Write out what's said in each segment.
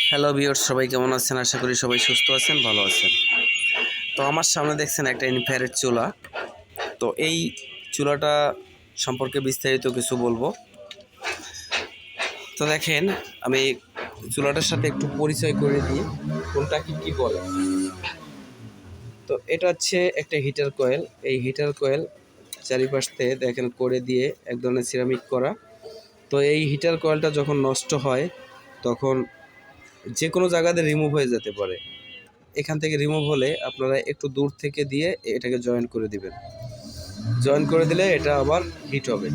Hello viewers, সবাই কেমন আছেন? আশা করি সবাই সুস্থ আছেন, ভালো আছেন। তো আমার সামনে দেখছেন একটা ইনফ্রারেড চুলা। তো এই চুলাটা সম্পর্কে বিস্তারিত কিছু বলবো। তো দেখেন, আমি চুলাটার সাথে একটু পরিচয় করে দিই কোনটা কি বলে। তো এটা হচ্ছে একটা হিটার কয়েল। এই হিটার কয়েল চারিপাশ থেকে দেখেন করে দিয়ে এক ধরনের সিরামিক করা। তো এই হিটার কয়েলটা যখন নষ্ট হয় তখন যে কোনো জায়গাতে রিমুভ হয়ে যেতে পারে। এখান থেকে রিমুভ হলে আপনারা একটু দূর থেকে দিয়ে এটাকে জয়েন করে দিবেন। জয়েন করে দিলে এটা আবার হিট হবে।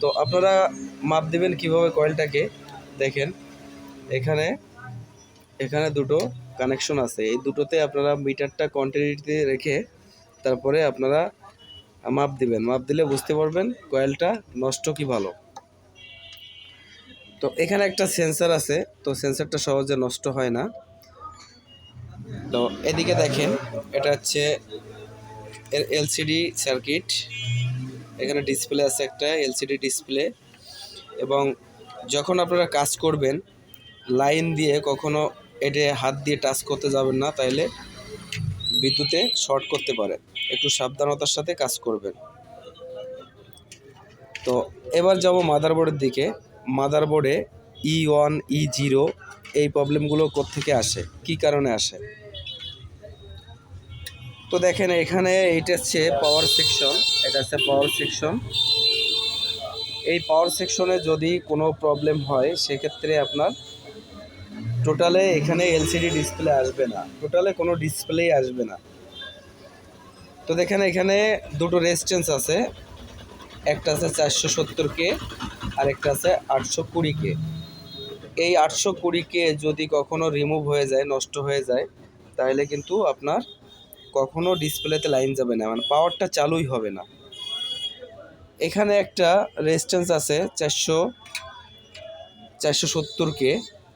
তো আপনারা মাপ দিবেন কিভাবে কয়েলটাকে। দেখেন এখানে এখানে দুটো কানেকশন আছে, এই দুটোতে আপনারা মিটারটা কন্টিনিউটিতে রেখে তারপরে আপনারা মাপ দিবেন। মাপ দিলে বুঝতে পারবেন কয়েলটা নষ্ট কি ভালো। তো এখানে একটা সেন্সর আছে, তো সেন্সরটা সহজে নষ্ট হয় না। তো এদিকে দেখেন, এটা হচ্ছে এলসিডি সার্কিট। এখানে ডিসপ্লে আছে, একটা এলসিডি ডিসপ্লে। এবং যখন আপনারা কাজ করবেন লাইন দিয়ে কখনো এটা হাত দিয়ে টাচ করতে যাবেন না, তাইলে বিদ্যুতে শর্ট করতে পারে। একটু সাবধানতার সাথে কাজ করবেন। তো এবার যাব মাদারবোর্ডের দিকে। মাদারবোর্ডে E1 E0 এই প্রবলেমগুলো কোত্থেকে আসে, কি কারণে আসে। তো দেখেন এখানে এইটা হচ্ছে পাওয়ার সেকশন, এটা হচ্ছে পাওয়ার সেকশন। এই পাওয়ার সেকশনে যদি কোনো প্রবলেম হয় সেক্ষেত্রে আপনার টোটালে এখানে এলসিডি ডিসপ্লে আসবে না, টোটালে কোনো ডিসপ্লেই আসবে না। তো দেখেন এখানে দুটো রেজিস্ট্যান্স আছে, একটা আছে 470K আর একটা আছে 820K। এই 820K যদি কখনো রিমুভ হয়ে যায়, নষ্ট হয়ে যায়, তাহলে কিন্তু আপনার কখনো ডিসপ্লেতে লাইন যাবে না, মানে পাওয়ারটা চালুই হবে না। এখানে একটা রেজিস্ট্যান্স আছে 470K।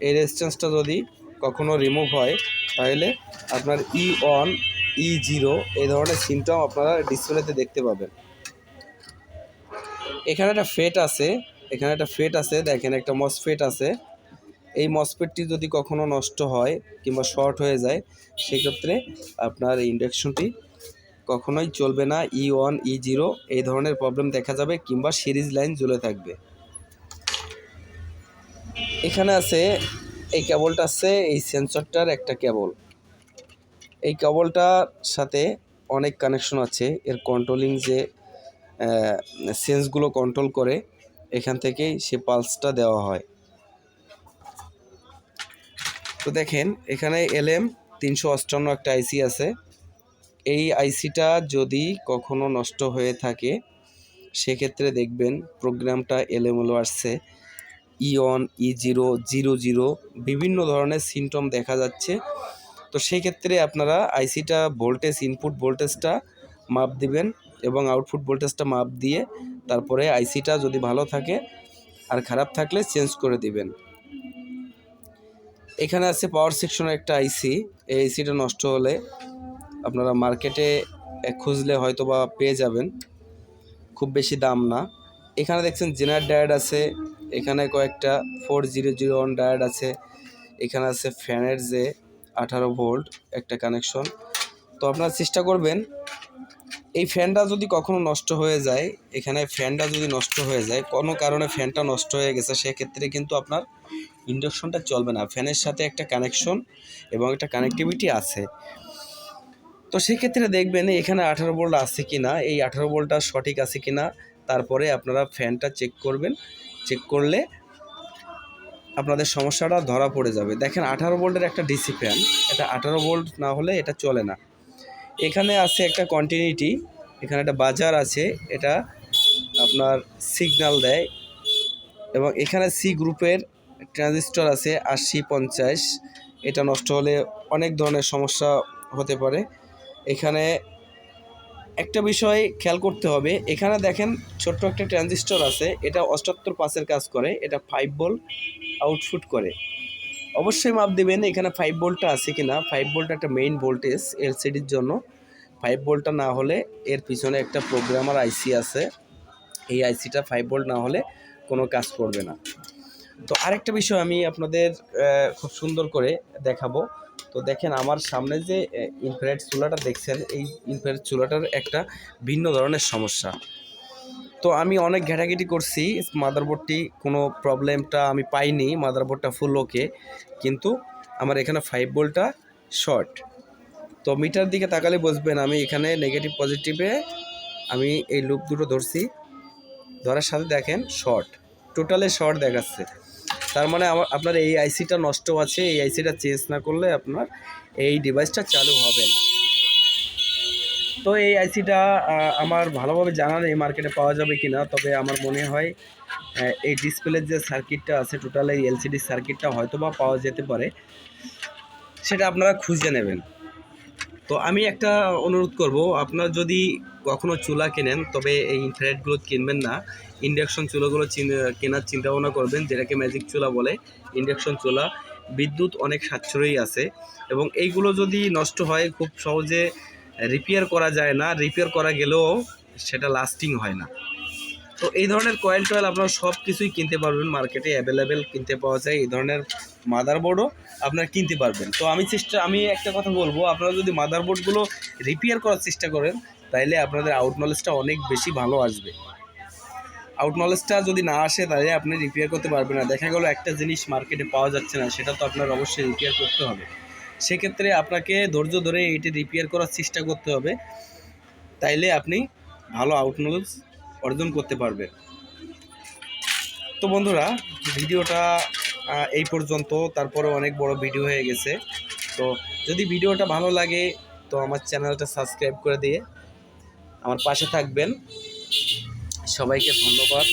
এই রেজিস্ট্যান্সটা যদি কখনো রিমুভ হয় তাহলে আপনার E1 E0 এই ধরনের সিমটম আপনারা ডিসপ্লেতে দেখতে পাবেন। এখানে একটা ফেট আছে, এখানে একটা ফেট আছে, দেখেন একটা মসফেট আছে। এই মসফেটটি যদি কখনো নষ্ট হয় কিংবা শর্ট হয়ে যায় সেক্ষেত্রে আপনার ইন্ডাকশনটি কখনোই চলবে না। E1 E0 এই ধরনের প্রবলেম দেখা যাবে, কিংবা সিরিজ লাইন জ্বলে থাকবে। এখানে আছে এই কেবলটা আছে, এই সেন্সরটার একটা কেবল। এই কেবলটার সাথে অনেক কানেকশন আছে, এর কন্ট্রোলিং যে সেন্সগুলো কন্ট্রোল করে এখান থেকেই সে পালসটা দেওয়া হয়। তো দেখেন এখানে LM358 একটা আইসি আছে। এই আইসিটা যদি কখনো নষ্ট হয়ে থাকে সেক্ষেত্রে দেখবেন প্রোগ্রামটা এলোমেলো আসছে। E1 E0 00 বিভিন্ন ধরনের সিমটম দেখা যাচ্ছে। তো সেই ক্ষেত্রে আপনারা আইসিটা ভোল্টেজ, ইনপুট ভোল্টেজটা মাপ দিবেন এবং আউটপুট ভোল্টেজটা মাপ দিয়ে তারপরে আইসিটা যদি ভালো থাকে আর খারাপ থাকলে চেঞ্জ করে দিবেন। এখানে আছে পাওয়ার সেকশনের একটা আইসি। এই আইসিটা নষ্ট হলে আপনারা মার্কেটে খুঁজলে হয়তো বা পেয়ে যাবেন, খুব বেশি দাম না। এখানে দেখছেন জেনারেট ডায়োড আছে, এখানে কয়েকটা 4001 ডায়োড আছে। এখানে আছে ফ্যানের যে 18 ভোল্ট একটা কানেকশন। তো আপনারা চেষ্টা করবেন এই ফ্যানটা যদি কখনো নষ্ট হয়ে যায়, এখানে ফ্যানটা যদি নষ্ট হয়ে যায়, কোনো কারণে ফ্যানটা নষ্ট হয়ে গেছে, সেক্ষেত্রে কিন্তু আপনার ইন্ডাকশনটা চলবে না। ফ্যানের সাথে একটা কানেকশন এবং একটা কানেক্টিভিটি আছে। তো সেক্ষেত্রে দেখবেন এখানে 18 ভোল্ট আছে কি না, এই 18 ভোল্টটা সঠিক আছে কি না, তারপরে আপনারা ফ্যানটা চেক করবেন। চেক করলে আপনাদের সমস্যাটা ধরা পড়ে যাবে। দেখেন 18 ভোল্টের একটা ডিসি ফ্যান, এটা 18 ভোল্ট না হলে এটা চলে না। এখানে আছে একটা কন্টিনিউটি, এখানে একটা বাজার আছে, এটা আপনার সিগন্যাল দেয়। এবং এখানে সি গ্রুপের ট্রানজিস্টর আছে 8050, এটা নষ্ট হলে অনেক ধরনের সমস্যা হতে পারে। এখানে একটা বিষয় খেয়াল করতে হবে, এখানে দেখেন ছোট্ট একটা ট্রানজিস্টর আছে, এটা 78 কাজ করে, এটা 5 ভোল্ট আউটপুট করে। অবশ্যই মাপ দেবেন এখানে 5 ভোল্টটা আছে কিনা। 5 ভোল্ট একটা মেইন ভোল্টেজ এলসিডির জন্য। 5 ভোল্টটা না হলে এর পিছনে একটা প্রোগ্রামার আইসি আছে, এই আইসিটা 5 ভোল্ট না হলে কোনো কাজ করবে না। তো আরেকটা বিষয় আমি আপনাদের খুব সুন্দর করে দেখাবো। তো দেখেন আমার সামনে যে ইনফ্রারেড চুলাটা দেখছেন, এই ইনফ্রারেড চুলাটার একটা ভিন্ন ধরনের সমস্যা। তো আমি অনেক ঘেটাঘেটি করছি, মাদারবোর্ডটি কোনো প্রবলেমটা আমি পাইনি, মাদারবোর্ডটা ফুল ওকে, কিন্তু আমার এখানে 5 ভোল্টটা শর্ট। তো মিটার দিকে তাকালে বুঝবেন আমি এখানে নেগেটিভ পজিটিভে আমি এই লুপ দুটো ধরছি, ধরার সাথে দেখেন শর্ট, টোটালে শর্ট দেখাচ্ছে। তার মানে আপনার এই আইসিটা নষ্ট আছে, এই আইসিটা চেঞ্জ না করলে আপনার এই ডিভাইসটা চালু হবে না। তো এই আইসিটা আমার ভালোভাবে জানা নেই মার্কেটে পাওয়া যাবে কি না, তবে আমার মনে হয় এই ডিসপ্লের যে সার্কিটটা আছে টোটাল এই এলসিডি সার্কিটটা হয়তো বা পাওয়া যেতে পারে, সেটা আপনারা খুঁজে নেবেন। তো আমি একটা অনুরোধ করব, আপনারা যদি কখনও চুলা কেনেন তবে এই ইনফ্রারেডগুলো কিনবেন না, ইন্ডাকশন চুলাগুলো কেনার চিন্তাভাবনা করবেন, যেটাকে ম্যাজিক চুলা বলে। ইন্ডাকশন চুলা বিদ্যুৎ অনেক সাশ্রয়ী আছে, এবং এইগুলো যদি নষ্ট হয় খুব সহজে রিপেয়ার করা যায় না, রিপেয়ার করা গেলেও সেটা লাস্টিং হয় না। তো এই ধরনের কয়েল টয়েল আপনারা সব কিছুই কিনতে পারবেন, মার্কেটে অ্যাভেলেবেল কিনতে পাওয়া যায়। এই ধরনের মাদারবোর্ডও আপনারা কিনতে পারবেন। তো আমি একটা কথা বলবো, আপনারা যদি মাদারবোর্ডগুলো রিপেয়ার করার চেষ্টা করেন তাহলে আপনাদের আউট নলেজটা অনেক বেশি ভালো আসবে। আউট নলেজটা যদি না আসে তাহলে আপনি রিপেয়ার করতে পারবেন না। দেখা গেলো একটা জিনিস মার্কেটে পাওয়া যাচ্ছে না, সেটা তো আপনার অবশ্যই রিপেয়ার করতে হবে। সেক্ষেত্রে আপনাকে ধৈর্য ধরে এটি রিপেয়ার করার চেষ্টা করতে হবে, তাইলে আপনি ভালো আউট নলেজ অর্জন করতে পারবেন। তো বন্ধুরা, ভিডিওটা এই পর্যন্ত, তারপরে অনেক বড় ভিডিও হয়ে গেছে। তো যদি ভিডিওটা ভালো লাগে তো আমার চ্যানেলটা সাবস্ক্রাইব করে দিয়ে আমার পাশে থাকবেন। সবাইকে ধন্যবাদ।